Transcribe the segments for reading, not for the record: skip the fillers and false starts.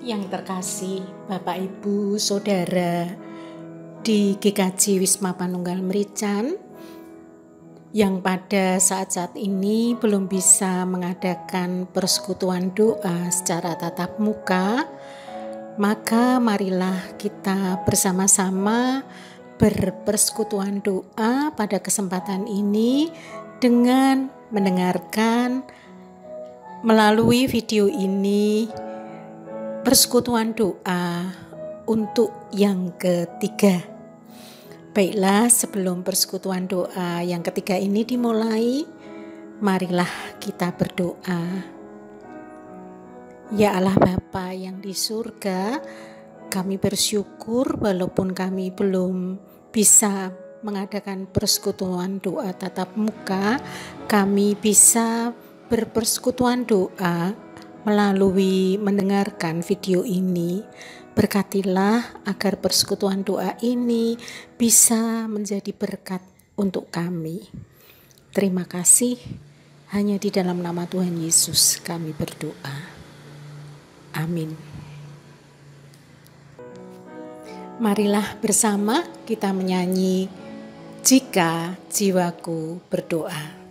Yang terkasih Bapak Ibu Saudara di GKJ Wisma Panunggal Merican yang pada saat-saat ini belum bisa mengadakan persekutuan doa secara tatap muka, maka marilah kita bersama-sama berpersekutuan doa pada kesempatan ini dengan mendengarkan melalui video ini persekutuan doa untuk yang ketiga. Baiklah, sebelum persekutuan doa yang ketiga ini dimulai, marilah kita berdoa. Ya Allah Bapa yang di surga, kami bersyukur walaupun kami belum bisa mengadakan persekutuan doa tatap muka, kami bisa berpersekutuan doa melalui mendengarkan video ini. Berkatilah agar persekutuan doa ini bisa menjadi berkat untuk kami. Terima kasih, hanya di dalam nama Tuhan Yesus kami berdoa. Amin. Marilah bersama kita menyanyi Jika Jiwaku Berdoa.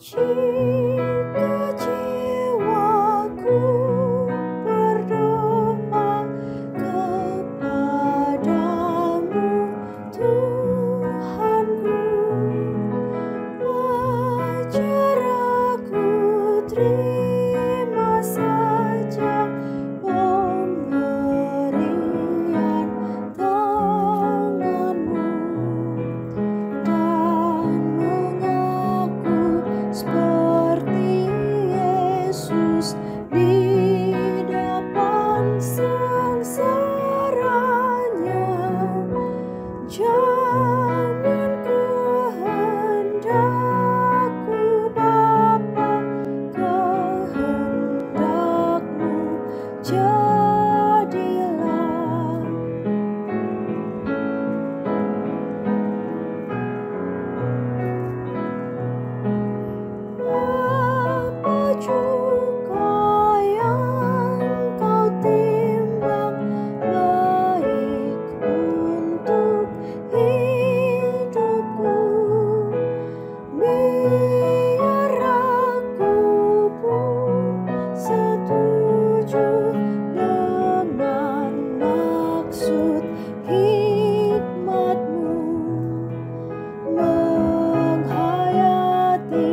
Jika jiwaku berdoa kepadamu, Tuhanku, ajar aku terima saja pemberian tanganmu seperti Yesus di depan sengsaranya. Jangan kehendakku Bapa, kehendakmu jadilah. Apa juga yang kau timbang baik untuk hidupku, biar aku pun setuju dengan maksud hikmat-Mu, menghayati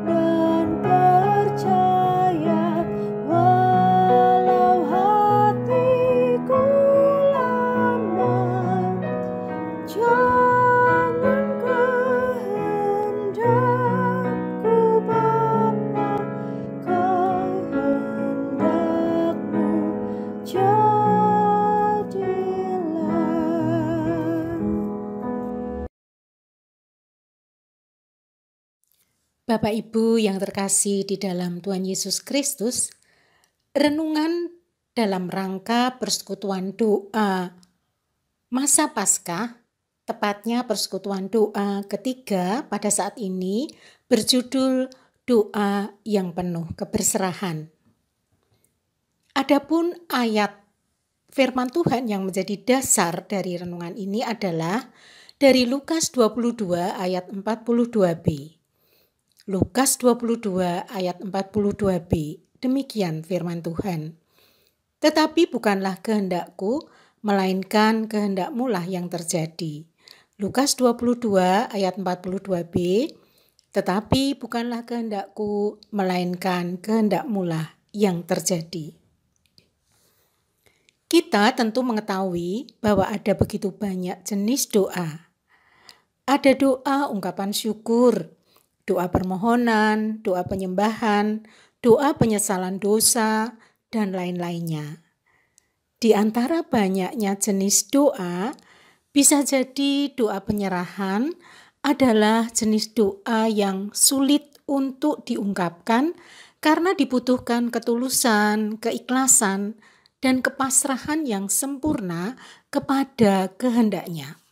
dan percaya walau hatiku lambat. Jangan kehendakku Bapa, kehendakmu jadilah. Bapak Ibu yang terkasih di dalam Tuhan Yesus Kristus, renungan dalam rangka persekutuan doa masa Paskah, tepatnya persekutuan doa ketiga pada saat ini berjudul doa yang penuh keberserahan. Adapun ayat firman Tuhan yang menjadi dasar dari renungan ini adalah dari Lukas 22 ayat 42b. Lukas 22 ayat 42b, demikian firman Tuhan. Tetapi bukanlah kehendakku, melainkan kehendak-Mu lah yang terjadi. Lukas 22 ayat 42b, tetapi bukanlah kehendakku, melainkan kehendak-Mu lah yang terjadi. Kita tentu mengetahui bahwa ada begitu banyak jenis doa. Ada doa ungkapan syukur, doa permohonan, doa penyembahan, doa penyesalan dosa, dan lain-lainnya. Di antara banyaknya jenis doa, bisa jadi doa penyerahan adalah jenis doa yang sulit untuk diungkapkan karena dibutuhkan ketulusan, keikhlasan, dan kepasrahan yang sempurna kepada kehendaknya.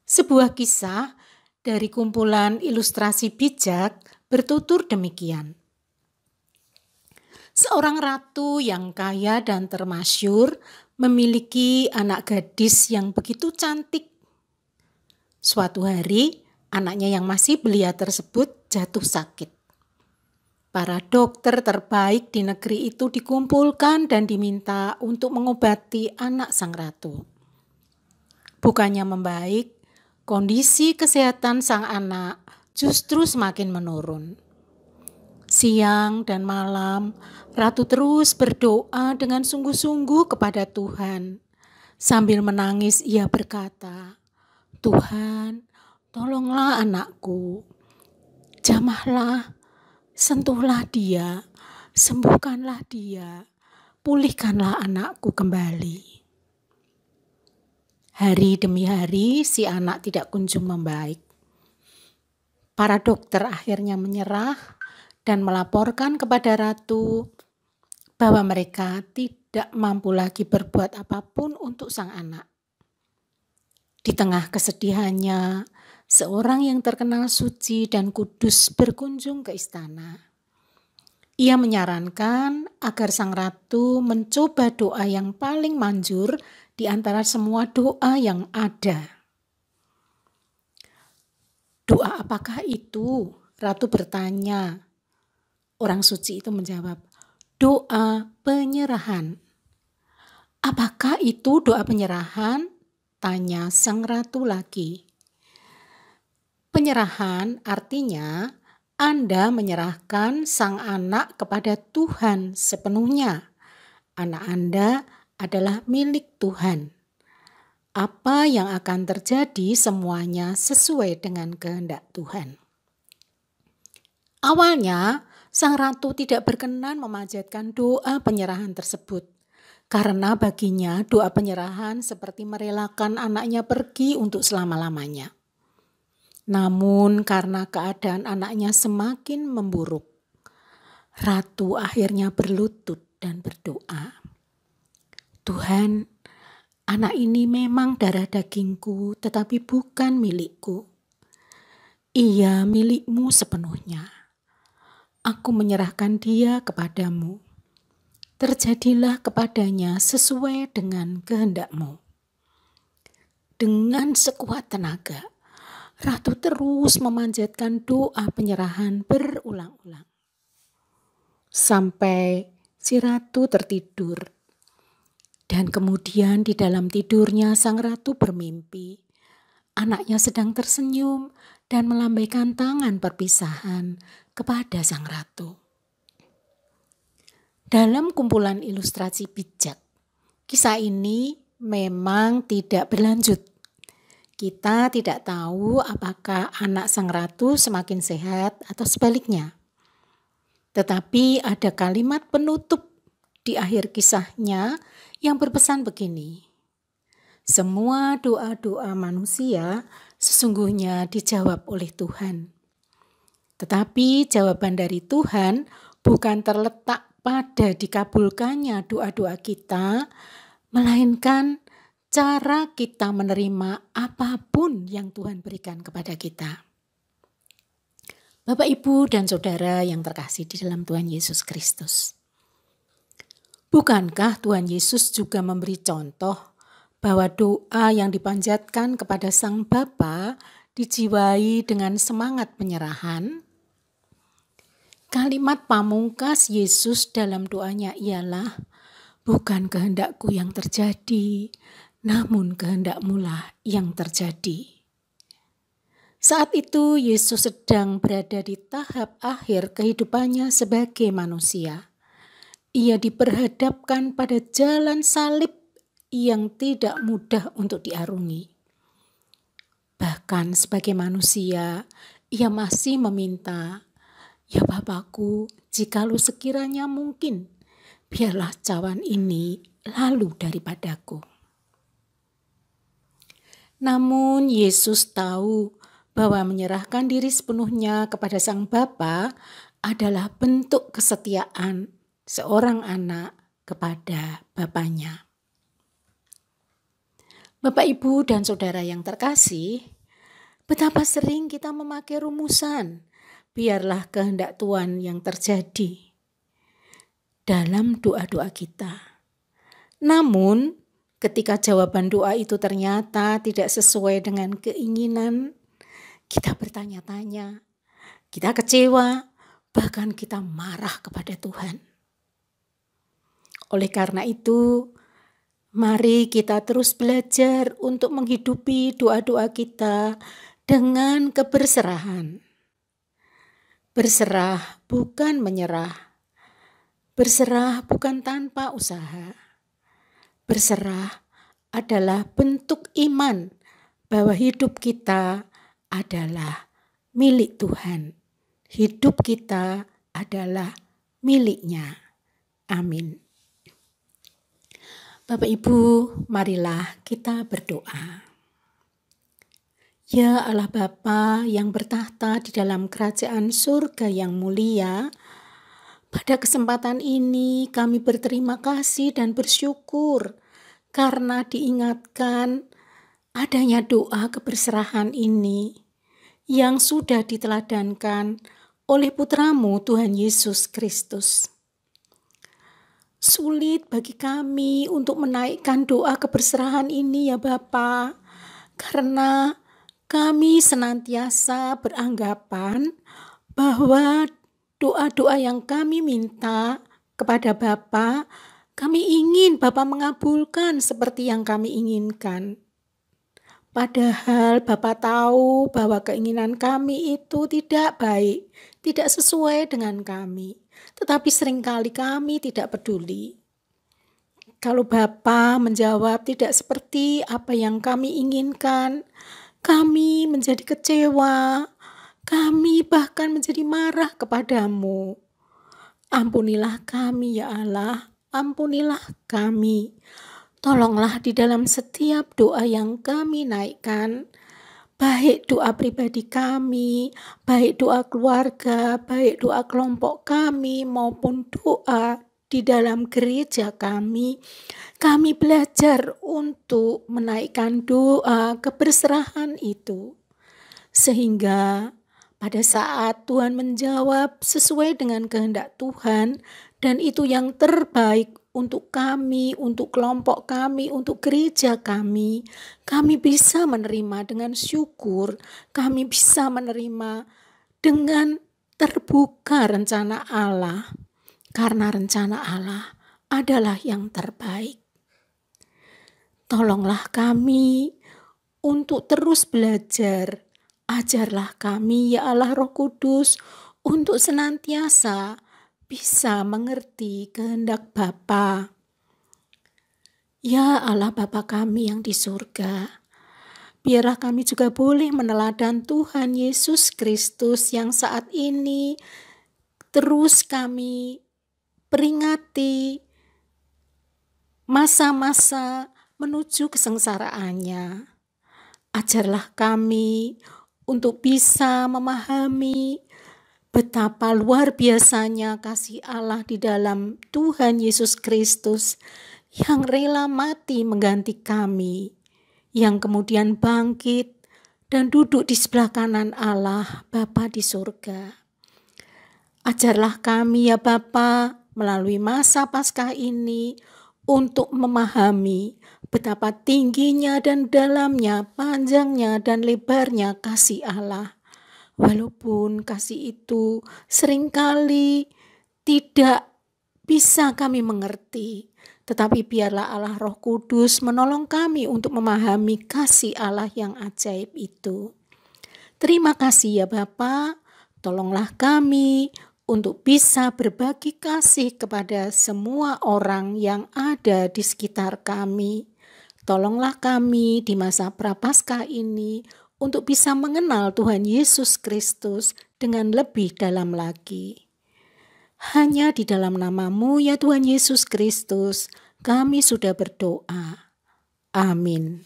Sebuah kisah dari kumpulan ilustrasi bijak bertutur demikian. Seorang ratu yang kaya dan termasyur memiliki anak gadis yang begitu cantik. Suatu hari, anaknya yang masih belia tersebut jatuh sakit. Para dokter terbaik di negeri itu dikumpulkan dan diminta untuk mengobati anak sang ratu. Bukannya membaik, kondisi kesehatan sang anak justru semakin menurun. Siang dan malam, ratu terus berdoa dengan sungguh-sungguh kepada Tuhan. Sambil menangis ia berkata, "Tuhan, tolonglah anakku. Jamahlah, sentuhlah dia, sembuhkanlah dia, pulihkanlah anakku kembali." Hari demi hari si anak tidak kunjung membaik. Para dokter akhirnya menyerah dan melaporkan kepada ratu bahwa mereka tidak mampu lagi berbuat apapun untuk sang anak. Di tengah kesedihannya, seorang yang terkenal suci dan kudus berkunjung ke istana. Ia menyarankan agar sang ratu mencoba doa yang paling manjur di antara semua doa yang ada. "Doa apakah itu?" Ratu bertanya. Orang suci itu menjawab, "Doa penyerahan." "Apakah itu doa penyerahan?" tanya sang ratu lagi. Penyerahan artinya Anda menyerahkan sang anak kepada Tuhan sepenuhnya. Anak Anda adalah milik Tuhan. Apa yang akan terjadi semuanya sesuai dengan kehendak Tuhan. Awalnya, sang ratu tidak berkenan memanjatkan doa penyerahan tersebut. Karena baginya doa penyerahan seperti merelakan anaknya pergi untuk selama-lamanya. Namun karena keadaan anaknya semakin memburuk, ratu akhirnya berlutut dan berdoa, "Tuhan, anak ini memang darah dagingku tetapi bukan milikku. Ia milikmu sepenuhnya. Aku menyerahkan dia kepadamu. Terjadilah kepadanya sesuai dengan kehendak-mu." Dengan sekuat tenaga, ratu terus memanjatkan doa penyerahan berulang-ulang. Sampai si ratu tertidur. Dan kemudian di dalam tidurnya sang ratu bermimpi. Anaknya sedang tersenyum dan melambaikan tangan perpisahan kepada sang ratu. Dalam kumpulan ilustrasi bijak, kisah ini memang tidak berlanjut. Kita tidak tahu apakah anak sang ratu semakin sehat atau sebaliknya. Tetapi ada kalimat penutup di akhir kisahnya yang berpesan begini, "Semua doa-doa manusia sesungguhnya dijawab oleh Tuhan. Tetapi jawaban dari Tuhan bukan terletak pada dikabulkannya doa-doa kita, melainkan cara kita menerima apapun yang Tuhan berikan kepada kita." Bapak, Ibu, dan Saudara yang terkasih di dalam Tuhan Yesus Kristus. Bukankah Tuhan Yesus juga memberi contoh bahwa doa yang dipanjatkan kepada Sang Bapa dijiwai dengan semangat penyerahan? Kalimat pamungkas Yesus dalam doanya ialah, "Bukan kehendakku yang terjadi, namun kehendak-Mu-lah yang terjadi." Saat itu Yesus sedang berada di tahap akhir kehidupannya sebagai manusia. Ia diperhadapkan pada jalan salib yang tidak mudah untuk diarungi. Bahkan sebagai manusia, ia masih meminta, "Ya Bapakku, jikalau sekiranya mungkin, biarlah cawan ini lalu daripadaku." Namun Yesus tahu bahwa menyerahkan diri sepenuhnya kepada Sang Bapa adalah bentuk kesetiaan seorang anak kepada Bapaknya. Bapak, Ibu, dan Saudara yang terkasih, betapa sering kita memakai rumusan, biarlah kehendak Tuhan yang terjadi dalam doa-doa kita. Namun, ketika jawaban doa itu ternyata tidak sesuai dengan keinginan, kita bertanya-tanya, kita kecewa, bahkan kita marah kepada Tuhan. Oleh karena itu, mari kita terus belajar untuk menghidupi doa-doa kita dengan keberserahan. Berserah bukan menyerah. Berserah bukan tanpa usaha. Berserah adalah bentuk iman bahwa hidup kita adalah milik Tuhan. Hidup kita adalah milik-Nya. Amin. Bapak, Ibu, marilah kita berdoa. Ya Allah Bapa yang bertahta di dalam kerajaan surga yang mulia, pada kesempatan ini kami berterima kasih dan bersyukur karena diingatkan adanya doa keberserahan ini yang sudah diteladankan oleh Putra-Mu Tuhan Yesus Kristus. Sulit bagi kami untuk menaikkan doa keberserahan ini ya Bapa, karena kami senantiasa beranggapan bahwa doa-doa yang kami minta kepada Bapa, kami ingin Bapa mengabulkan seperti yang kami inginkan. Padahal Bapa tahu bahwa keinginan kami itu tidak baik, tidak sesuai dengan kami. Tetapi seringkali kami tidak peduli. Kalau Bapa menjawab tidak seperti apa yang kami inginkan, kami menjadi kecewa. Kami bahkan menjadi marah kepadamu. Ampunilah kami ya Allah, ampunilah kami. Tolonglah di dalam setiap doa yang kami naikkan, baik doa pribadi kami, baik doa keluarga, baik doa kelompok kami, maupun doa di dalam gereja kami belajar untuk menaikkan doa keberserahan itu. Sehingga pada saat Tuhan menjawab sesuai dengan kehendak Tuhan, dan itu yang terbaik untuk kami, untuk kelompok kami, untuk gereja kami bisa menerima dengan syukur, kami bisa menerima dengan terbuka rencana Allah, karena rencana Allah adalah yang terbaik. Tolonglah kami untuk terus belajar. Ajarlah kami ya Allah Roh Kudus untuk senantiasa bisa mengerti kehendak Bapa. Ya Allah Bapa kami yang di surga, biarlah kami juga boleh meneladan Tuhan Yesus Kristus yang saat ini terus kami peringati masa-masa menuju kesengsaraannya. Ajarlah kami untuk bisa memahami betapa luar biasanya kasih Allah di dalam Tuhan Yesus Kristus yang rela mati mengganti kami, yang kemudian bangkit dan duduk di sebelah kanan Allah Bapa di surga. Ajarlah kami ya Bapa melalui masa Paskah ini untuk memahami betapa tingginya dan dalamnya, panjangnya dan lebarnya kasih Allah. Walaupun kasih itu seringkali tidak bisa kami mengerti, tetapi biarlah Allah Roh Kudus menolong kami untuk memahami kasih Allah yang ajaib itu. Terima kasih ya Bapa, tolonglah kami untuk bisa berbagi kasih kepada semua orang yang ada di sekitar kami. Tolonglah kami di masa Prapaskah ini untuk bisa mengenal Tuhan Yesus Kristus dengan lebih dalam lagi. Hanya di dalam nama-Mu ya Tuhan Yesus Kristus, kami sudah berdoa. Amin.